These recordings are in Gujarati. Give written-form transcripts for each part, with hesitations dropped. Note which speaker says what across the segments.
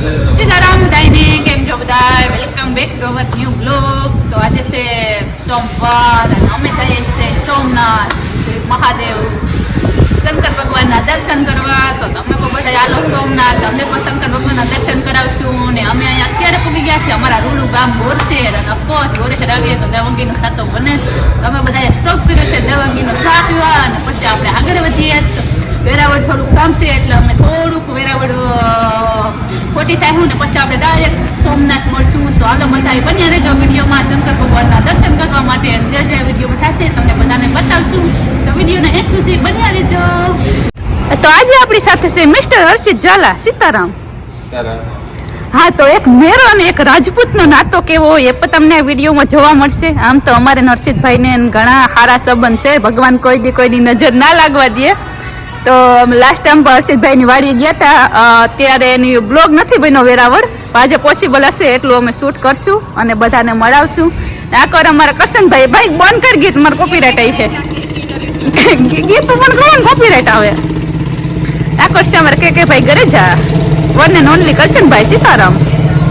Speaker 1: સીતારામ બધાને કેમ છો બધા welcome back to our new blog તો આજે છે સોમવાર અને અમે જઈએ છીએ સોમનાથ મહાદેવ શંકર ભગવાનના દર્શન કરવા તો તમે પણ બધા ચાલો સોમનાથ અમને પણ શંકર ભગવાનના દર્શન કરાવશું ને અમે અહીંયા અત્યારે પૂગી ગયા છીએ અમારા રૂડું ગામ બોરસેર અને ઓફકોર્સ બોરસેર આવીએ તો દેવંગીનો સાતો બને તો અમે બધાએ સ્ટોપ કર્યો છે દેવંગીનો ચા પીવા અને પછી આપણે આગળ વધીએ વેરાવળ થોડુંક કામ છે એટલે અમે થોડુંક વેરાવળ ખોટી થાય હું ને પછી આપણે ડાયરેક્ટ સોમનાથ મળશું તો હાલો બધા બન્યા રહેજો વિડીયોમાં શંકર ભગવાનના દર્શન કરવા માટે જે જે વિડીયોમાં થશે તમને બધાને બતાવશું તો વિડીયોને એક સુધી બન્યા રહેજો તો આજે આપણી સાથે છે મિસ્ટર હર્ષિત ઝાલા સીતારામ હા તો એક મેરો અને એક રાજપૂતનો નાતો કેવો એ પણ તમને વિડીયોમાં જોવા મળશે આમ તો અમારે નરસિંહભાઈને ઘણા સારા સંબંધ છે ભગવાન કોઈની નજર ના લાગવા દે તો લાસ્ટ ટાઈમ પર હર્ષિતભાઈની વાડીએ ગયા હતા ત્યારે એની બ્લોગ નથી બન્યો વેરાવળ આજે પોસિબલ હશે એટલું અમે શૂટ કરશું અને બધાને મળાવશું આખર અમારા કરશનભાઈ ભાઈ બંધ કરી ગીત મારે કોપીરાઇટ આવી છે ગીત પણ કોણ કોપીરાઇટ આવે આખર છે અમારે કે ભાઈ ઘરે જા one and only Karshanbhai Sitaram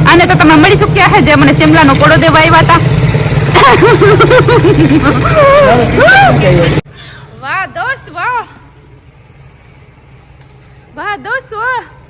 Speaker 1: આને તો તમે મળી ચૂક્યા છે જે મને શિમલાનો કોડો દેવા આવ્યા હતા વાહ દોસ્ત વાહ વાહ દોસ્ત વાહ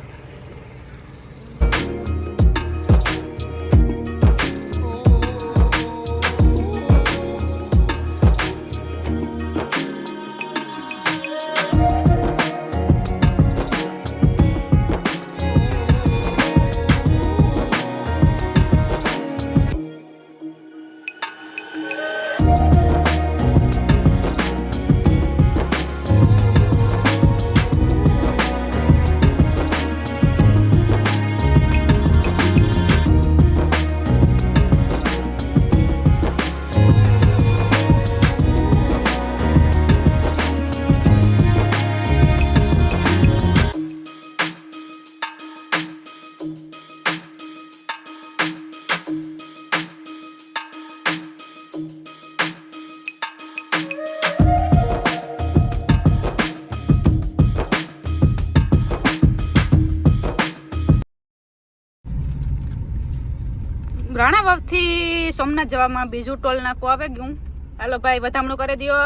Speaker 1: રાણાવાવ થી સોમનાથ જવામાં બીજું ટોલ નાકું આવે ગયું હાલો ભાઈ વધામણું કરી દો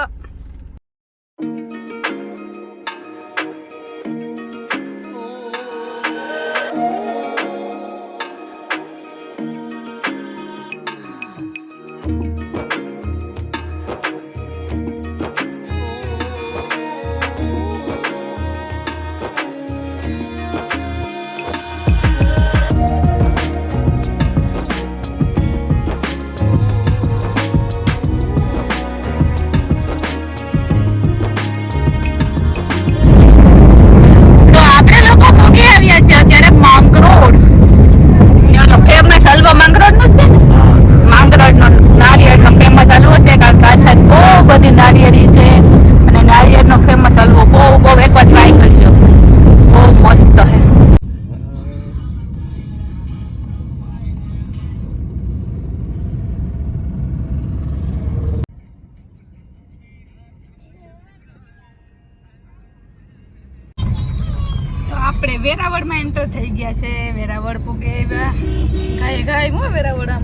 Speaker 1: આપણે વેરાવળમાં એન્ટર થઈ ગયા છે વેરાવળ પૂગે ગાય હું વેરાવળ આમ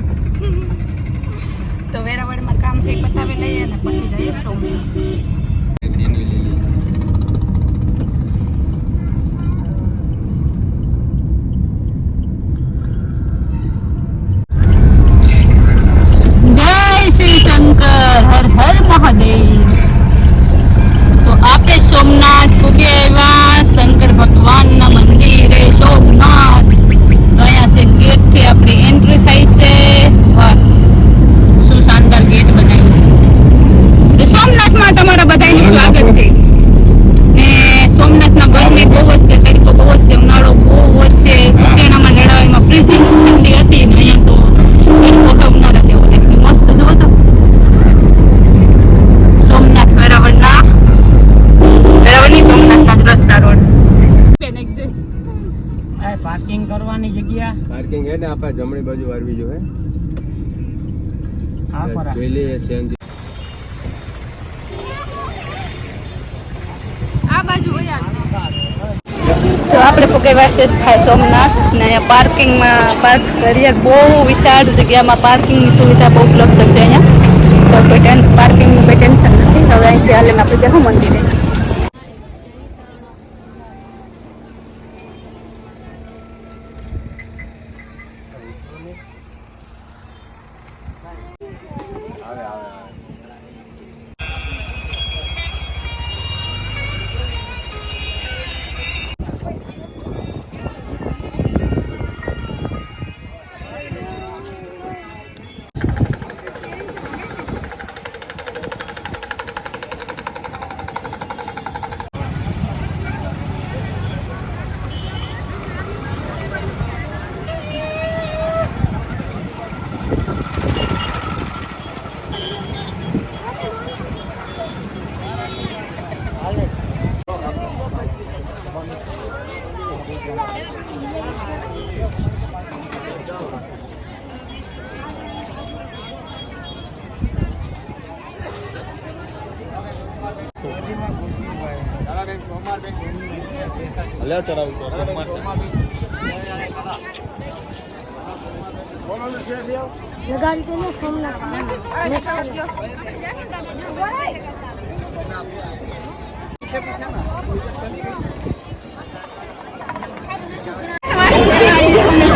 Speaker 1: તો વેરાવળમાં કામ છે પતાવી લઈએ અને પછી જઈએ સોમનાથ જય શ્રી શંકર હર હર મહાદેવ તો આપણે સોમનાથ પૂગે આવ્યા શંકર ભગવાનના મંદિરે સોમનાથ અહીંયા છે ગેટ થી આપણી એન્ટ્રી થાય છે વાહ શું શાનદાર ગેટ બનાવ્યું તો સોમનાથમાં તમારા બધાનું સ્વાગત છે ને સોમનાથમાં ગરમી બહુ જ છે તડકો બહુ જ છે ઉનાળો બહુ જ છે ઉત્તરાયણમાં લડાઈમાં ફ્રીઝિંગ ઠંડી હતી ને અહીંયા તો તડકો ઉનાળા જેવો લાગ્યો મસ્ત જુઓ તો સોમનાથ વેરાવળની સોમનાથના જ રસ્તા રોડ
Speaker 2: પાર્કિંગ કરવાની જગ્યા
Speaker 3: પાર્કિંગ હે ને આપણે જમણી બાજુ વારવી જોઈએ
Speaker 2: હા પર
Speaker 3: પેલી સીએનજી
Speaker 1: આ બાજુ હોય તો આપણે પોકેવા છે સોમનાથ ને અહીંયા પાર્ક કરીએ બહુ વિશાળ જગ્યામાં પાર્કિંગની સુવિધા બહુ ઉપલબ્ધ છે અહીંયા તો કોઈ પાર્કિંગનું કોઈ ટેન્શન નથી હવે અહીંથી હાલીને આપણે જવું મંદિરે
Speaker 4: લગાડી ને સોમનાથ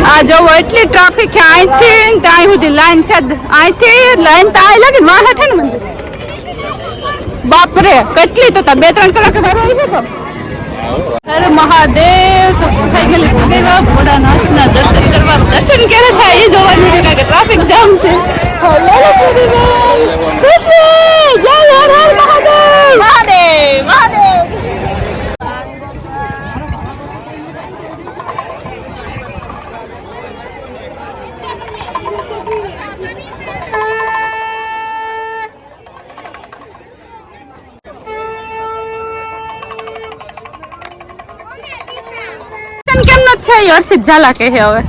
Speaker 1: આ જોવો એટલી ટ્રાફિક છે અહીંથી ત્યાં સુધી લાઈન છે અહીંથી લાઈન તો આ લાગે વાહ છે ને મંદિર બાપરે કેટલી તો 2-3 કલાક વાર આવી છે તો અરે મહાદેવ તો થઈ ગયેલી ભોગેવા ભોળાનાથના દર્શન કરવા દર્શન ક્યારે થાય એ જોવાનું છે કારણ કે ટ્રાફિક જામ છે જય હર હર મહાદેવ મહાદેવ મહાદેવ કેમ ન છે હર્ષિત ઝાલા કે હે હવે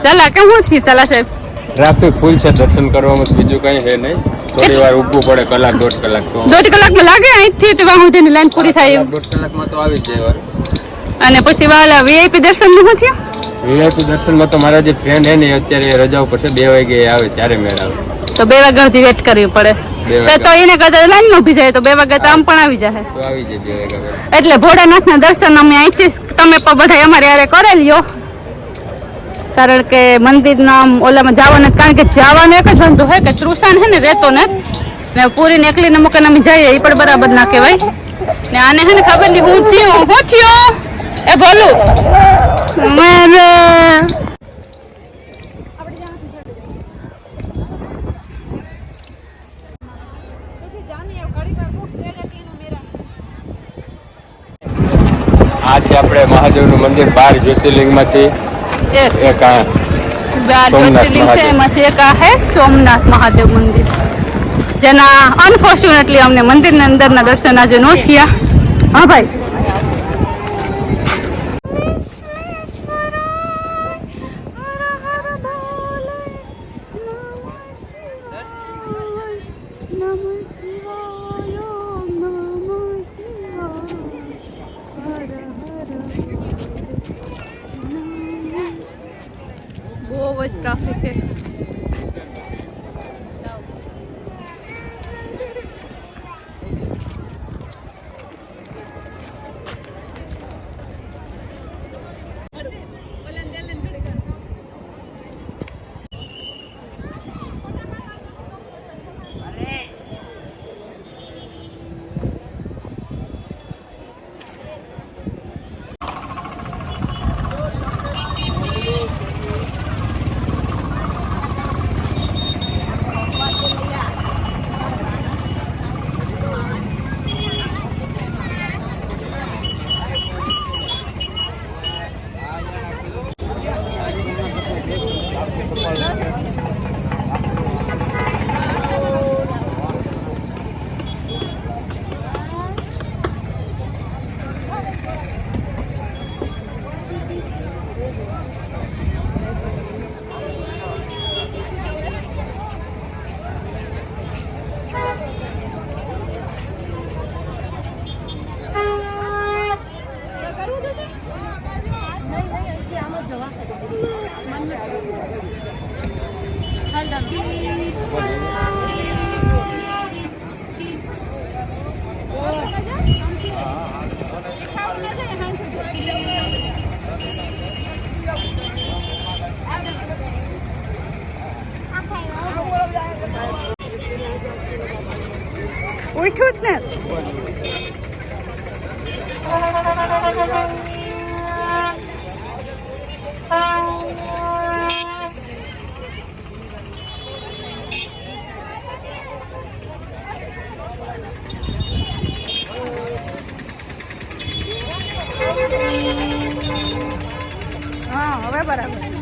Speaker 1: ઝાલા કેમ હું छी ઝાલા સાહેબ
Speaker 3: ટ્રાફિક ફૂલ છે દર્શન કરવામાં તો બીજું કઈ છે નહીં થોડી વાર ઊભું પડે કલાક 1.5 કલાક તો
Speaker 1: 1.5 કલાકમાં લાગે અહીંથી તો વાહ સુધીની લાઈન પૂરી થાય એવું
Speaker 3: 1.5 કલાકમાં તો આવી જ જાય વાર
Speaker 1: અને પછી વાલા વીઆઈપી દર્શન નું શું થયું
Speaker 3: વીઆઈપી દર્શનમાં તો મારા જે ફ્રેન્ડ હે ને એ અત્યારે રજા ઉપર છે 2 વાગે આવે ત્યારે મેળ આવે
Speaker 1: તો 2 વાગ્યા સુધી વેટ કરવી પડે તો એને કરતા લાઈન માં ઉભી જાય તો 2 વાગે તો આમ પણ આવી જાય
Speaker 3: તો આવી જાય 2 વાગે
Speaker 1: એટલે ભોળાનાથના દર્શન અમે અહીંથી તમે પણ બધા અમારે યારે કરી લ્યો કારણ કે મંદિરના ઓલામાં જવાનું કારણ કે જવાનું એક જ ધંધો હોય કે તૃષાન હે ને રહેતો ને પૂરીને એકલીને મૂકીને અમે જઈએ એ પણ બરાબર ના કહેવાય ને આને હે ને ખબર નહીં હું થયું એ ભોલું મારે
Speaker 3: આ છે આપણે મહાદેવનું મંદિર 12 જ્યોતિર્લિંગમાંથી એક આ
Speaker 1: 12 જ્યોતિર્લિંગ છે એમાંથી એક આ હે સોમનાથ મહાદેવ મંદિર જેના અનફોર્ચ્યુનેટલી અમને મંદિરના અંદરના દર્શન આજે ન થયા હા ભાઈ બહુ જ ટ્રાફિક છે ઉઠ્યું જ ને હા હવે બરાબર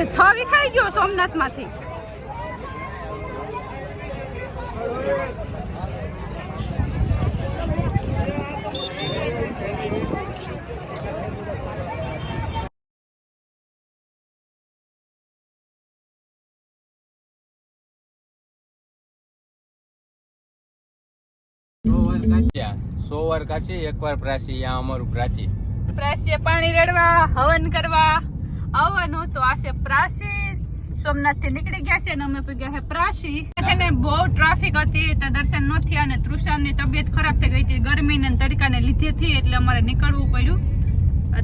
Speaker 1: થવી ખાઈ ગયો સોમનાથ માંથી
Speaker 3: સો વાર કાચી એક વાર પ્રાચી આ અમારું પ્રાચી
Speaker 1: પ્રાચીએ પાણી રેડવા હવન કરવા આવવાનું તો આ છે પ્રાચી સોમનાથ થી નીકળી ગયા છે અને અમે ગયા છે પ્રાચી ને બહુ ટ્રાફિક હતી તો દર્શન ન થયા અને તૃષાની તબિયત ખરાબ થઈ ગઈ હતી ગરમી ને તડકાને લીધે થી એટલે અમારે નીકળવું પડ્યું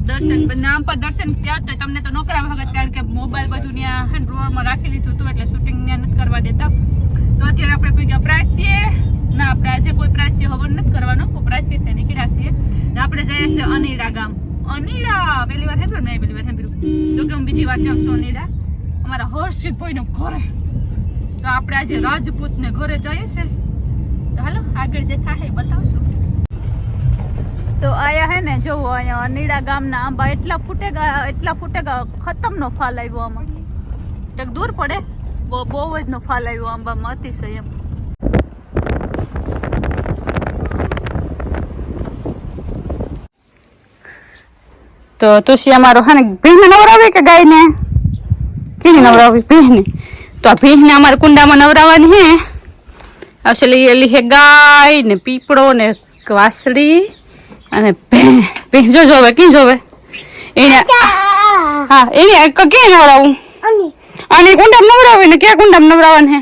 Speaker 1: દર્શન નામ પર દર્શન થયા તો તમને તો નોકરા વખત કારણ કે મોબાઈલ બધું ત્યાં ડ્રોરમાં રાખી લીધું હતું એટલે શૂટિંગ ત્યાં નથી કરવા દેતા તો અત્યારે આપણે ગયા પ્રાચીએ ના આપણે આજે કોઈ પ્રાચી હવન નથી કરવાનો પ્રાચી થી નીકળ્યા છીએ ને આપણે જઈએ છીએ અનીડા ગામ અનીડા પહેલી વાર સાંભળ્યું નહીં પહેલી વાર સાંભળ્યું તો કે હું બીજી વાર જાઉં છું અનીડા અમારા હર્ષિતભાઈ નું ઘરે તો આપણે આજે રાજપૂત ને ઘરે જઈએ છે તો હાલો આગળ જે થાય બતાવશું તો આયા હે ને જોવો અહીંયા અનીડા ગામના આંબા એટલા ફૂટેગા ખતમ નો ફાલ આવ્યો આમાં એક દૂર પડે બહુ જ નો ફાલ આવ્યો આંબામાં અતિશય એમ તો તુસી અમારો હા ને ભીહને નવરાવે કે ગાયને કેને નવરાવી ભીહને તો આ ભીહને અમારે કુંડામાં નવરાવવાની હે અસલી એલી હે ગાય ને પીપળો ને વાસળી અને ભીહ જો જોવે કી જોવે એને હા એને કે નવરાવું અને કુંડામાં નવરાવી ને ક્યાં કુંડામાં નવરાવવાનું હે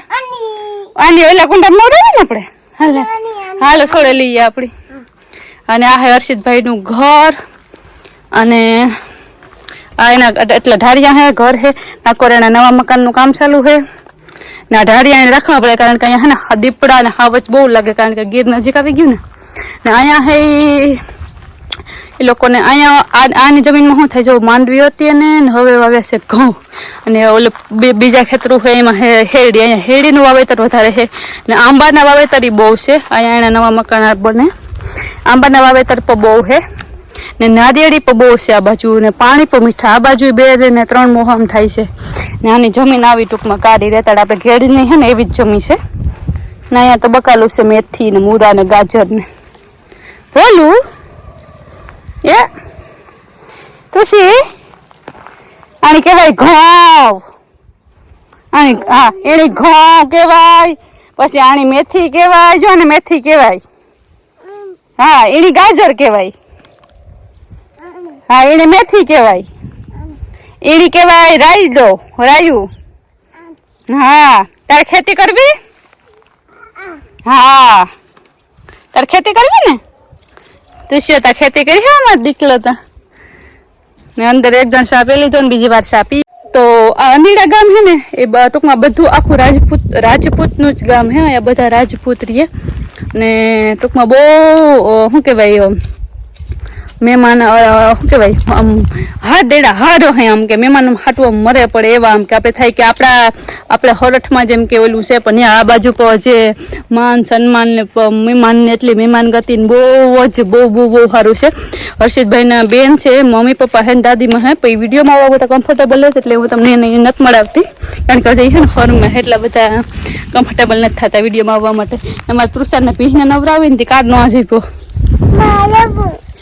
Speaker 1: આની ઓલા કુંડામાં નવરાવી ને આપણે હાલો છોડે લઈએ આપડી અને આ હે હર્ષિતભાઈ નું ઘર અને એના એટલે ઢાળિયા હે ઘર હે નાકોરેના નવા મકાનનું કામ ચાલુ હે ના ઢાળિયા રાખવા પડે કારણ કે અહીંયા હે ને દીપડા ને હાવચ બહુ લાગે કારણ કે ગીર નજીક આવી ગયું ને અહીંયા હે એ લોકોને અહીંયા આની જમીનમાં શું થાય જો માંડવી હતી ને હવે વાવે છે ઘઉં અને ઓલે બીજા ખેતરો છે એમાં હેરડી અહીંયા હેરડીનું વાવેતર વધારે છે ને આંબાના વાવેતર બહુ છે અહીંયા એના નવા મકાન બને આંબાના વાવેતર પણ બહુ છે ને નારિયેળી પણ બહુ છે આ બાજુ ને પાણી પણ મીઠા આ બાજુ 2 ને 3 મોહમ થાય છે ને આની જમીન આવી ટૂંકમાં કાઢી રેતાડ આપણે ઘેડીની છે ને એવી જ જમીન છે ને અહીંયા તો બકાલું છે મેથી ને મૂળા ને ગાજર ને બોલું એ તુસી આની કહેવાય ઘઉં આની હા એની ઘઉં કહેવાય પછી આની મેથી કહેવાય જો ને મેથી કહેવાય હા એની ગાજર કહેવાય હા એને મેથી કહેવાય એની કહેવાય રાયડો રાયું હા તારે ખેતી કરવી હા તારે ખેતી કરવી ને તું તાર ખેતી કરી હા અમારે દીકલો તા ને અંદર એક જણ સાપે લીધો ને બીજી વાર સાપી તો આ અનીડા ગામ હે ને એ ટૂંકમાં બધું આખું રાજપૂતનું જ ગામ હે અહીંયા બધા રાજપૂત રહીએ ને ટૂંકમાં બહુ શું કહેવાય મહેમાન શું કહેવાય હાડેડા હાડો હે આમ કે મહેમાન હાટવા મરે પડે એવા આમ કે આપણે થાય કે આપણે હરઠમાં જેમ કે ઓલું છે પણ આ બાજુ પર જે માન સન્માન ને મહેમાન ને એટલી મહેમાન ગતિ ને બહુ સારું છે હર્ષિતભાઈના બેન છે મમ્મી પપ્પા હે ને દાદીમાં હે પછી વિડીયોમાં આવવા બધા કમ્ફર્ટેબલ હોય એટલે હું તમને નથી મળાવતી કારણ કે હજી છે ને ફોર્મમાં એટલા બધા કમ્ફર્ટેબલ નથી થતા વિડીયોમાં આવવા માટે એમાં તૃષાને પીને નવરાવી ને કાર્ડ નો આ જઈપો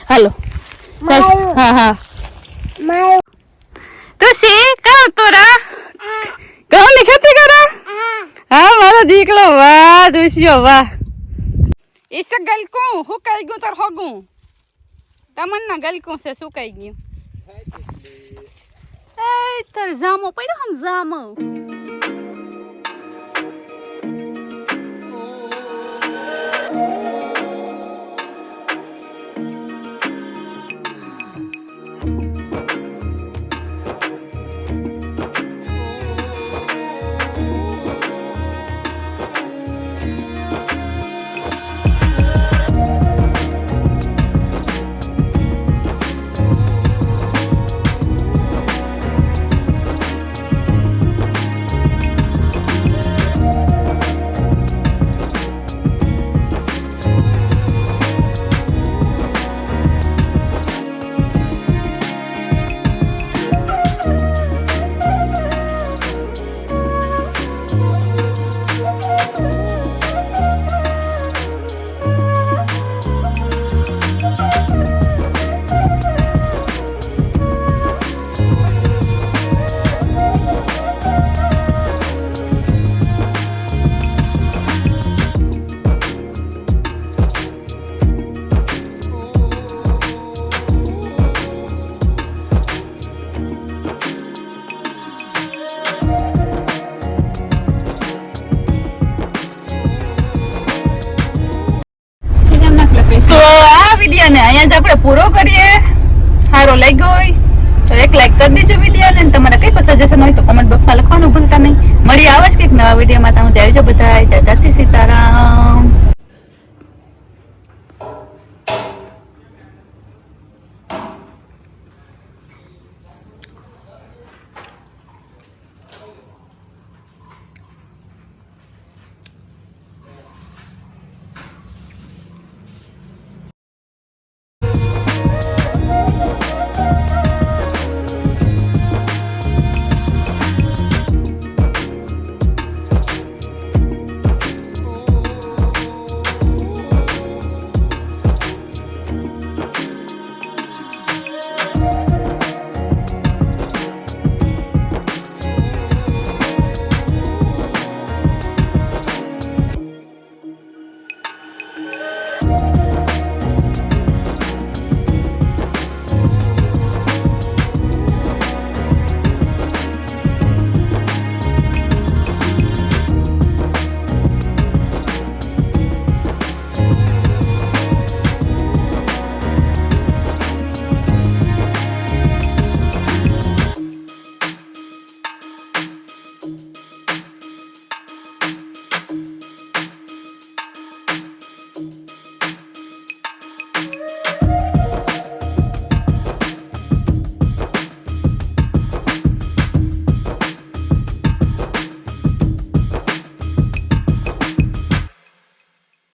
Speaker 1: હાલો હા તુસી કહું તોરા ઘઉં ની ખેતી કરે હા મારો દીકલો વાહ તુસિયો વાહ ઈસ ગલકું હુકાઈ ગયું તાર હોગું તમન્ના ગલકું છે સુકાઈ ગયું એ તાર જામો પડ્યો હમ જામો તો આ વિડિયો ને અહીંયા જ આપણે પૂરો કરીએ સારો લાગ્યો હોય તો એક લાઈક કરી દેજો વિડિયો ને તમારા કઈ પણ સજેશન હોય તો કોમેન્ટ બોક્સમાં લખવાનું ભૂલતા નહીં મળી આવે જ કંઈક નવા વિડીયોમાં તો હું ત્યાં આવજો બધા જય સીતારામ